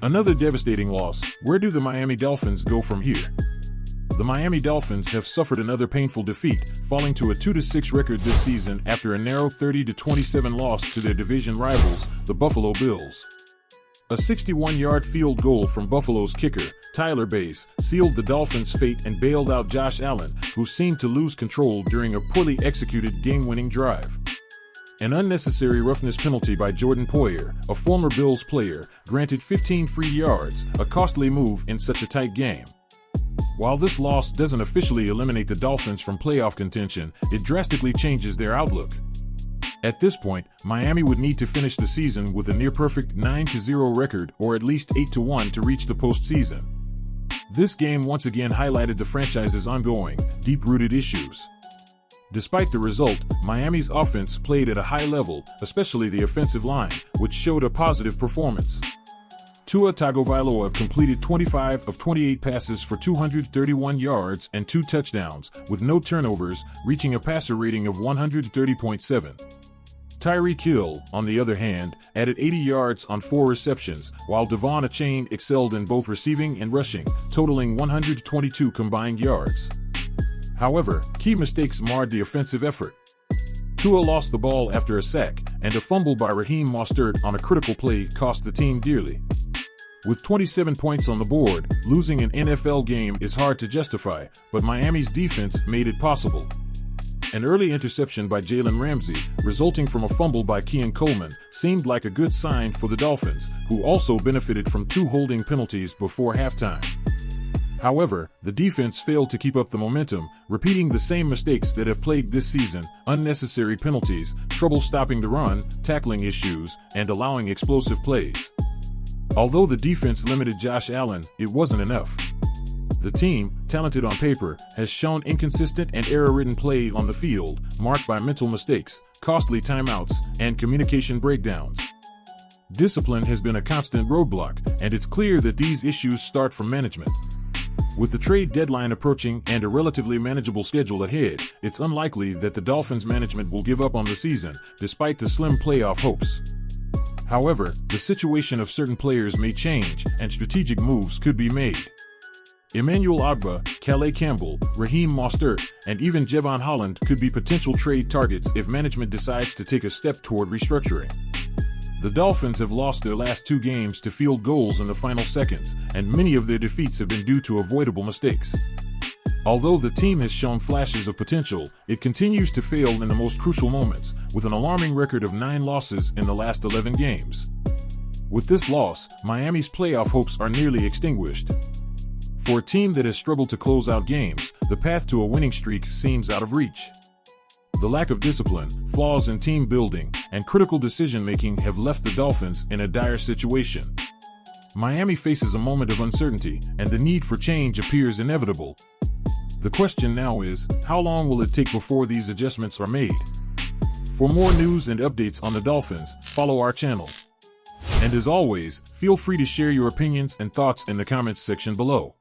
Another devastating loss. Where do the Miami Dolphins go from here? The Miami Dolphins have suffered another painful defeat, falling to a 2-6 record this season after a narrow 30-27 loss to their division rivals, the Buffalo Bills. A 61-yard field goal from Buffalo's kicker, Tyler Bass, sealed the Dolphins' fate and bailed out Josh Allen, who seemed to lose control during a poorly executed game-winning drive. An unnecessary roughness penalty by Jordan Poyer, a former Bills player, granted 15 free yards, a costly move in such a tight game. While this loss doesn't officially eliminate the Dolphins from playoff contention, it drastically changes their outlook. At this point, Miami would need to finish the season with a near-perfect 9-0 record or at least 8-1 to reach the postseason. This game once again highlighted the franchise's ongoing, deep-rooted issues. Despite the result, Miami's offense played at a high level, especially the offensive line, which showed a positive performance. Tua Tagovailoa completed 25 of 28 passes for 231 yards and 2 touchdowns, with no turnovers, reaching a passer rating of 130.7. Tyreek Hill, on the other hand, added 80 yards on 4 receptions, while Devon Achane excelled in both receiving and rushing, totaling 122 combined yards. However, key mistakes marred the offensive effort. Tua lost the ball after a sack, and a fumble by Raheem Mostert on a critical play cost the team dearly. With 27 points on the board, losing an NFL game is hard to justify, but Miami's defense made it possible. An early interception by Jalen Ramsey, resulting from a fumble by Keon Coleman, seemed like a good sign for the Dolphins, who also benefited from 2 holding penalties before halftime. However, the defense failed to keep up the momentum, repeating the same mistakes that have plagued this season: unnecessary penalties, trouble stopping the run, tackling issues, and allowing explosive plays. Although the defense limited Josh Allen, it wasn't enough. The team, talented on paper, has shown inconsistent and error-ridden play on the field, marked by mental mistakes, costly timeouts, and communication breakdowns. Discipline has been a constant roadblock, and it's clear that these issues start from management. With the trade deadline approaching and a relatively manageable schedule ahead, it's unlikely that the Dolphins management will give up on the season, despite the slim playoff hopes. However, the situation of certain players may change, and strategic moves could be made. Emmanuel Ogbah, Calais Campbell, Raheem Mostert, and even Jevon Holland could be potential trade targets if management decides to take a step toward restructuring. The Dolphins have lost their last 2 games to field goals in the final seconds, and many of their defeats have been due to avoidable mistakes. Although the team has shown flashes of potential, it continues to fail in the most crucial moments, with an alarming record of 9 losses in the last 11 games. With this loss, Miami's playoff hopes are nearly extinguished. For a team that has struggled to close out games, the path to a winning streak seems out of reach. The lack of discipline, flaws in team building, and critical decision-making have left the Dolphins in a dire situation. Miami faces a moment of uncertainty, and the need for change appears inevitable. The question now is, how long will it take before these adjustments are made? For more news and updates on the Dolphins, follow our channel. And as always, feel free to share your opinions and thoughts in the comments section below.